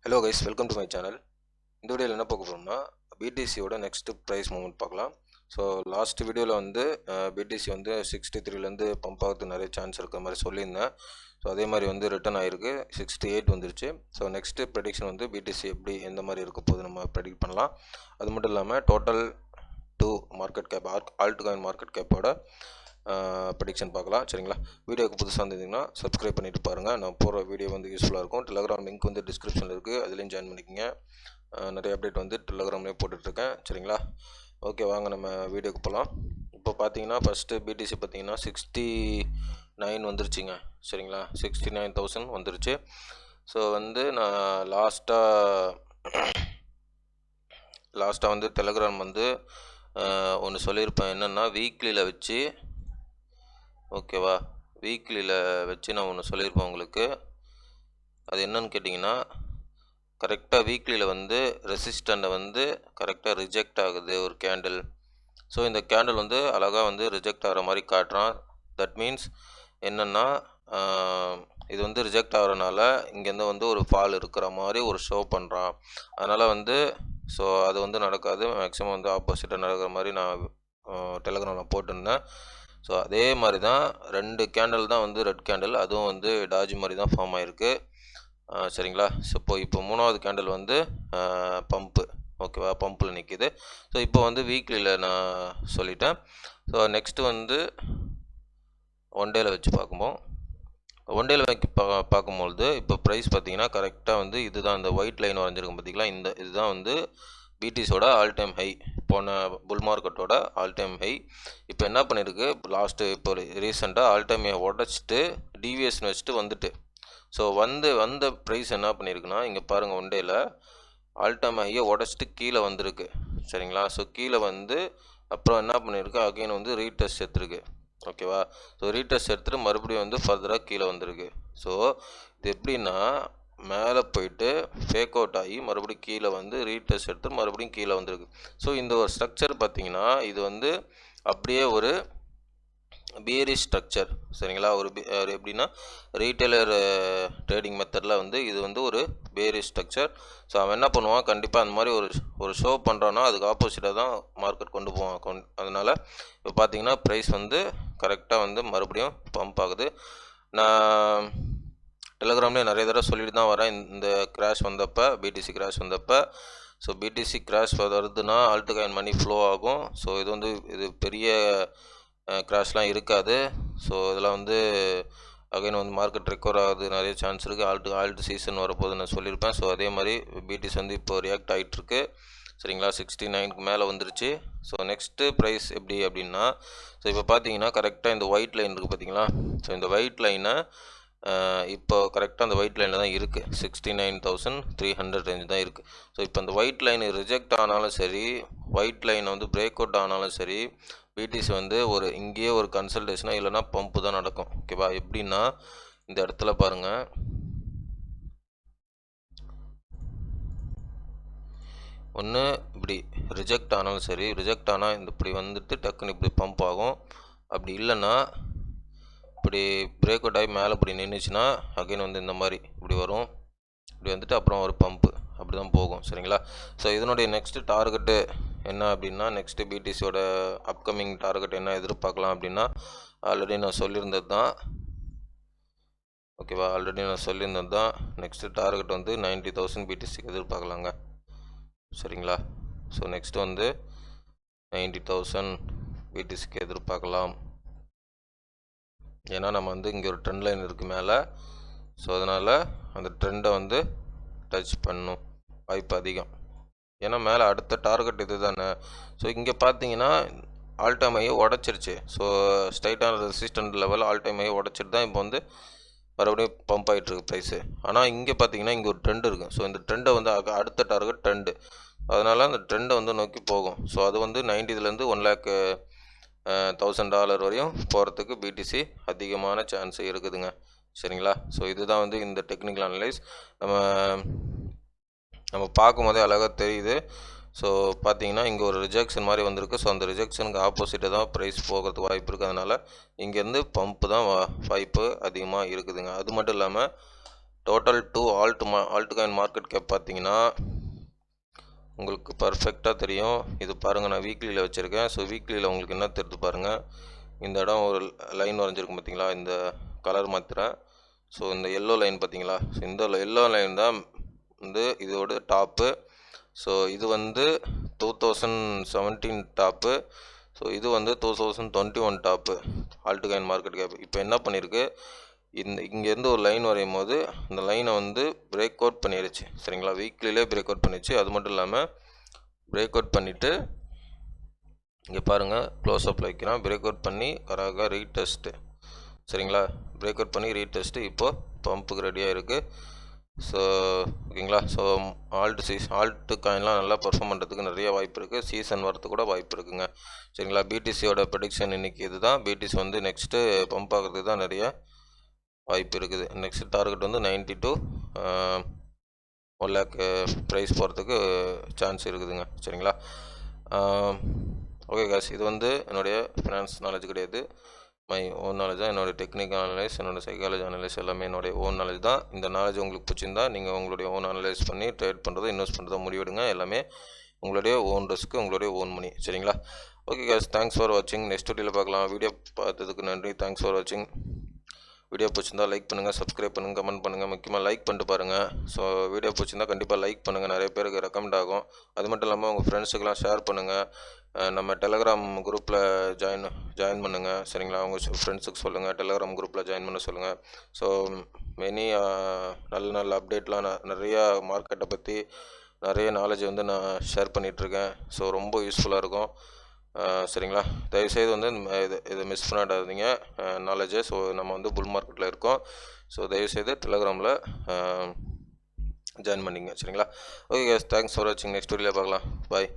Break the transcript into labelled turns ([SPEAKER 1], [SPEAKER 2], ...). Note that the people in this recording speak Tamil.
[SPEAKER 1] Hello guys, welcome to my channel. இந்த வீடியோவில் என்ன பார்க்க போகிறோம்னா பிடிசியோட நெக்ஸ்ட் ப்ரைஸ் மூவ்மெண்ட் பார்க்கலாம். ஸோ லாஸ்ட் வீடியோவில் வந்து பிடிசி வந்து 63லேருந்து பம்ப் ஆகிறதுக்கு நிறைய சான்ஸ் இருக்கிற மாதிரி சொல்லியிருந்தேன். ஸோ அதே மாதிரி வந்து ரிட்டர்ன் ஆகிருக்கு, 68 வந்துருச்சு. ஸோ நெக்ஸ்ட்டு ப்ரெடிக்ஷன் வந்து பிடிசி எப்படி எந்த மாதிரி இருக்க போகுது நம்ம ப்ரெடிக்ட் பண்ணலாம். அது மட்டும் இல்லாமல் total 2 market cap alt coin market கேப்போட ப்ரெடிக்ஷன் பார்க்கலாம். சரிங்களா? வீடியோக்கு புதுசாக இருந்தீங்கன்னா சப்ஸ்கிரைப் பண்ணிட்டு பாருங்கள். நான் போகிற வீடியோ வந்து யூஸ்ஃபுல்லாக இருக்கும். டெலகிராம் லிங்க் வந்து டிஸ்கிரிப்ஷனில் இருக்குது, அதுலேயும் ஜாயின் பண்ணிக்கோங்க. நிறைய அப்டேட் வந்து டெலகிராம்லேயே போட்டுட்ருக்கேன். சரிங்களா? ஓகே, வாங்க நம்ம வீடியோக்கு போகலாம். இப்போ பார்த்தீங்கன்னா ஃபஸ்ட்டு பிடிசி பார்த்தீங்கன்னா 69 வந்துருச்சுங்க. சரிங்களா? 69,000 வந்துருச்சு. ஸோ வந்து நான் லாஸ்ட்டாக வந்து டெலகிராம் வந்து ஒன்று சொல்லியிருப்பேன். என்னென்னா வீக்லியில் வச்சு, ஓகேவா, வீக்லியில் வச்சு நான் ஒன்று சொல்லியிருப்பேன் உங்களுக்கு. அது என்னன்னு கேட்டிங்கன்னா, கரெக்டாக வீக்லியில் வந்து ரெசிஸ்டண்ட்டை வந்து கரெக்டாக ரிஜெக்ட் ஆகுது ஒரு கேண்டில். ஸோ இந்த கேண்டில் வந்து அழகாக வந்து ரிஜெக்ட் ஆகிற மாதிரி காட்டுறான். தட் மீன்ஸ் என்னென்னா, இது வந்து ரிஜெக்ட் ஆகிறனால இங்கேருந்து வந்து ஒரு ஃபால் இருக்கிற மாதிரி ஒரு ஷோ பண்ணுறான். அதனால் வந்து ஸோ அது வந்து நடக்காது. மேக்ஸிமம் வந்து ஆப்போசிட்டாக நடக்கிற மாதிரி நான் டெலகிராமில் போட்டிருந்தேன். ஸோ அதே மாதிரி தான் 2 கேண்டில் தான் வந்து ரெட் கேண்டில், அதுவும் வந்து டாஜ் மாதிரி தான் ஃபார்ம் ஆகிருக்கு. சரிங்களா? ஸோ இப்போ 3வது கேண்டில் வந்து பம்ப்பு, ஓகேவா, பம்பில் நிற்கிது. ஸோ இப்போ வந்து வீக்லியில் நான் சொல்லிட்டேன். ஸோ நெக்ஸ்ட்டு வந்து ஒன் டேயில் வச்சு ஒன் டேயில் வச்சு பார்க்கும்பொழுது இப்போ ப்ரைஸ் பார்த்தீங்கன்னா கரெக்டாக வந்து இதுதான், இந்த ஒயிட் லைன் வரைஞ்சிருக்கும் பார்த்தீங்களா, இதுதான் வந்து பிடிசியோட ஆல் டைம் ஹை, போன புல் மார்க்கெட்டோட ஆல் டைம் ஹை. இப்போ என்ன பண்ணியிருக்கு, லாஸ்ட்டு இப்போ ரீசெண்டாக ஆல் டைம் ஹை உடச்சிட்டு டிவிஎஸ்னு வச்சுட்டு வந்துட்டு, ஸோ வந்த ப்ரைஸ் என்ன பண்ணியிருக்குன்னா, இங்கே பாருங்கள், ஒன் டேயில் ஆல் டைம் ஹையை உடச்சிட்டு கீழே வந்திருக்கு. சரிங்களா? ஸோ கீழே வந்து அப்புறம் என்ன பண்ணியிருக்கு, அகைன் வந்து ரீடெஸ்ட் எடுத்துருக்கு. ஓகேவா? ஸோ ரீடெஸ்ட் எடுத்துகிட்டு மறுபடியும் வந்து ஃபர்தராக கீழே வந்திருக்கு. ஸோ இது எப்படின்னா, மேலே போயிட்டு ஃபேக் அவுட் ஆகி மறுபடியும் கீழே வந்து ரீடெஸ்ட் எடுத்து மறுபடியும் கீழே வந்திருக்கு. ஸோ இந்த ஒரு ஸ்ட்ரக்சர் பார்த்தீங்கன்னா, இது வந்து அப்படியே ஒரு பியரிஷ் ஸ்ட்ரக்சர். சரிங்களா? ஒரு எப்படின்னா, ரீட்டைலர் ட்ரேடிங் மெத்தடில் வந்து இது வந்து ஒரு பியரிஷ் ஸ்ட்ரக்சர். ஸோ அவன் என்ன பண்ணுவான், கண்டிப்பாக அந்த மாதிரி ஒரு ஷோ பண்ணுறான்னா அதுக்கு ஆப்போசிட்டாக தான் மார்க்கெட் கொண்டு போவான். அதனால் இப்போ பார்த்தீங்கன்னா ப்ரைஸ் வந்து கரெக்டாக வந்து மறுபடியும் பம்ப் ஆகுது. நான் டெலகிராம்லேயே நிறைய தடவை சொல்லிட்டு தான் வரேன். இந்த கிராஷ் வந்தப்போ, பிடிசி கிராஷ் வந்தப்போ, ஸோ பிடிசி கிராஷ் வருதுன்னா ஆல்ட் காயின் மணி ஃப்ளோ ஆகும். ஸோ இது வந்து இது பெரிய கிராஷ்லாம் இருக்காது. ஸோ இதில் வந்து அகைன் வந்து மார்க்கெட் ரெக்கவர் ஆகுது நிறைய சான்ஸ் இருக்குது. ஆல்ட் சீசன் வரப்போது நான் சொல்லியிருப்பேன். ஸோ அதே மாதிரி பிடிசி வந்து இப்போ ரியாக்ட் ஆகிட்டுருக்கு. சரிங்களா? 69க்கு மேலே வந்துருச்சு. ஸோ நெக்ஸ்ட்டு ப்ரைஸ் எப்படி அப்படின்னா, ஸோ இப்போ பார்த்தீங்கன்னா கரெக்டாக இந்த ஒயிட் லைன் இருக்குது பார்த்தீங்களா. ஸோ இந்த ஒயிட் லைனை இப்போ கரெக்டாக அந்த ஒயிட் லைனில் தான் இருக்குது, 69,300 ரேஞ்ச் தான் இருக்குது. ஸோ இப்போ அந்த ஒயிட் லைன் ரிஜெக்ட் ஆனாலும் சரி, ஒயிட் லைன் வந்து பிரேக் அவுட் ஆனாலும் சரி, பிடிசி வந்து இங்கேயே ஒரு கன்சல்டேஷனாக இல்லைனா பம்பு தான் நடக்கும். ஓகேவா? எப்படின்னா, இந்த இடத்துல பாருங்கள், ஒன்று இப்படி ரிஜெக்ட் ஆனாலும் சரி, ரிஜெக்ட் ஆனால் இப்படி வந்துட்டு டக்குன்னு இப்படி பம்ப் ஆகும். அப்படி இல்லைன்னா இப்படி பிரேக் அவுட் ஆகி மேலே இப்படி நின்றுச்சுன்னா அகைன் வந்து இந்த மாதிரி இப்படி வரும், இப்படி வந்துட்டு அப்புறம் ஒரு பம்ப்பு, அப்படி தான் போகும். சரிங்களா? ஸோ இதனுடைய நெக்ஸ்ட்டு டார்கெட்டு என்ன அப்படின்னா, நெக்ஸ்ட்டு பிடிசியோட அப்கமிங் டார்கெட் என்ன எதிர்பார்க்கலாம் அப்படின்னா, ஆல்ரெடி நான் சொல்லியிருந்தது தான். ஓகேவா? ஆல்ரெடி நான் சொல்லியிருந்தது தான். நெக்ஸ்ட்டு டார்கெட் வந்து 90,000 பிடிசிக்கு எதிர்பார்க்கலாங்க. சரிங்களா? ஸோ நெக்ஸ்ட்டு வந்து 90,000 பிடிசிக்கு எதிர்பார்க்கலாம். ஏன்னா நம்ம வந்து இங்கே ஒரு ட்ரெண்ட் லைன் இருக்குது மேலே. ஸோ அதனால் அந்த ட்ரெண்டை வந்து டச் பண்ணும் வாய்ப்பு அதிகம். ஏன்னா மேலே அடுத்த டார்கெட் இது தானே. ஸோ இங்கே பார்த்தீங்கன்னா ஆல் டைம் ஹையை உடச்சிருச்சு. ஸோ ஸ்ட்ரைட்டான ரெசிஸ்டன்ட் லெவல் ஆல் டைம் ஹையை உடச்சிட்டு தான் இப்போ வந்து மறுபடியும் பம்ப் ஆகிட்டுருக்கு ப்ரைஸு. ஆனால் இங்கே பார்த்தீங்கன்னா இங்கே ஒரு ட்ரெண்ட் இருக்குது. ஸோ இந்த ட்ரெண்டை வந்து அடுத்த டார்கெட் ட்ரெண்டு, அதனால் அந்த ட்ரெண்டை வந்து நோக்கி போகும். ஸோ அது வந்து 90,000 $1,00,000 வரையும் போகிறதுக்கு பிடிசி அதிகமான சான்ஸ் இருக்குதுங்க. சரிங்களா? ஸோ இதுதான் வந்து இந்த டெக்னிக்கல் அனலைஸ். நம்ம பார்க்கும்போதே அழகாக தெரியுது. ஸோ பார்த்தீங்கன்னா இங்கே ஒரு ரிஜெக்ஷன் மாதிரி வந்திருக்கு. ஸோ அந்த ரிஜெக்ஷனுக்கு ஆப்போசிட்டாக தான் ப்ரைஸ் போகிறதுக்கு வாய்ப்பு இருக்குது. அதனால் இங்கேருந்து பம்ப்பு தான் வாய்ப்பு அதிகமாக இருக்குதுங்க. அது மட்டும் இல்லாமல் total to alt coin market cap பார்த்தீங்கன்னா உங்களுக்கு பர்ஃபெக்டாக தெரியும். இது பாருங்கள், நான் வீக்லியில் வச்சுருக்கேன். ஸோ வீக்லியில் உங்களுக்கு என்ன தெரியுது பாருங்கள். இந்த இடம் ஒரு லைன் வரைஞ்சிருக்கும் பார்த்தீங்களா, இந்த கலர் மாத்திரேன். ஸோ இந்த எல்லோ லைன் பார்த்தீங்களா, ஸோ இந்த எல்லோ லைன் தான் வந்து இதோட டாப்பு. ஸோ இது வந்து 2017 டாப்பு. ஸோ இது வந்து 2021 top alt coin market cap. இப்போ என்ன பண்ணியிருக்கு, இங்கேருந்து ஒரு லைன் வரையும் போது இந்த லைனை வந்து பிரேக் அவுட் பண்ணிடுச்சு. சரிங்களா, வீக்லிலே பிரேக் அவுட் பண்ணிடுச்சு. அது மட்டும் இல்லாமல் பிரேக் அவுட் பண்ணிவிட்டு இங்கே பாருங்கள், க்ளோஸ் அப்பில் வைக்கிறேன். பிரேக் அவுட் பண்ணி கரெக்டாக ரீடெஸ்ட்டு. சரிங்களா, பிரேக் அவுட் பண்ணி ரீடெஸ்ட்டு இப்போது பம்புக்கு ரெடியாக இருக்குது. ஸோ ஓகேங்களா. ஸோ ஆல்ட் காயின்லாம் நல்லா பர்ஃபார்ம் பண்ணுறதுக்கு நிறைய வாய்ப்பு இருக்குது. சீசன் வரத்துக்கு கூட வாய்ப்பு இருக்குங்க. சரிங்களா, பிடிசியோட ப்ரெடிக்ஷன் இன்றைக்கி இது தான். பிடிசி வந்து நெக்ஸ்ட்டு பம்ப் ஆகிறதுக்கு தான் நிறைய வாய்ப்பு இருக்குது. நெக்ஸ்ட் டார்கெட் வந்து 90 to 1 lakh ப்ரைஸ் போகிறதுக்கு சான்ஸ் இருக்குதுங்க. சரிங்களா. ஓகே காஸ், இது வந்து என்னுடைய ஃபினான்ஸ் நாலேஜ் கிடையாது, மை ஓன் நாலேஜ் தான். என்னோடய டெக்னிக்கல் அனலைஸ், என்னோடய சைக்காலஜி அனலைஸ் எல்லாமே என்னுடைய ஓன் நாலேஜ் தான். இந்த நாலேஜ் உங்களுக்கு பிடிச்சிருந்தா நீங்கள் உங்களுடைய ஓன் அனலைஸ் பண்ணி ட்ரேட் பண்ணுறதோ இன்வெஸ்ட் பண்ணுறதோ முடிவெடுங்க. எல்லாமே உங்களுடைய ஓன் ரிஸ்க்கு, உங்களுடைய ஓன் மணி. சரிங்களா. ஓகே காஸ், தேங்க்ஸ் ஃபார் வாட்சிங். நெக்ஸ்ட் வீடியோவில் பார்க்கலாம். வீடியோ பார்த்ததுக்கு நன்றி. தேங்க்ஸ் ஃபார் வாட்சிங். வீடியோ பிடிச்சிருந்தா லைக் பண்ணுங்கள், சப்ஸ்கிரைப் பண்ணுங்கள், கமெண்ட் பண்ணுங்கள். முக்கியமாக லைக் பண்ணிட்டு பாருங்கள். ஸோ வீடியோ பிடிச்சிருந்தா கண்டிப்பாக லைக் பண்ணுங்கள், நிறைய பேருக்கு ரெக்கமெண்ட் ஆகும். அது மட்டும் இல்லாமல் உங்கள் ஃப்ரெண்ட்ஸுக்கெலாம் ஷேர் பண்ணுங்கள். நம்ம டெலகிராம் குரூப்பில் ஜாயின் பண்ணுங்கள். சரிங்களா, உங்கள் ஃப்ரெண்ட்ஸுக்கு சொல்லுங்கள், டெலகிராம் குரூப்பில் ஜாயின் பண்ண சொல்லுங்கள். ஸோ மெனி நல்ல நல்ல அப்டேட்லாம் நிறையா மார்க்கெட்டை பற்றி நிறைய நாலேஜ் வந்து நான் ஷேர் பண்ணிகிட்ருக்கேன். ஸோ ரொம்ப யூஸ்ஃபுல்லாக இருக்கும். சரிங்களா, தயவுசெய்து வந்து இதை மிஸ் பண்ணாடாதீங்க நாலேஜை. ஸோ நம்ம வந்து புல் மார்க்கெட்டில் இருக்கோம். ஸோ தயவுசெய்து டெலகிராமில் ஜாயின் பண்ணிங்க. சரிங்களா. ஓகே கேஸ், தேங்க்ஸ் ஃபார் வாட்சிங். நெக்ஸ்ட் வீடியோவில் பார்க்கலாம். பாய்.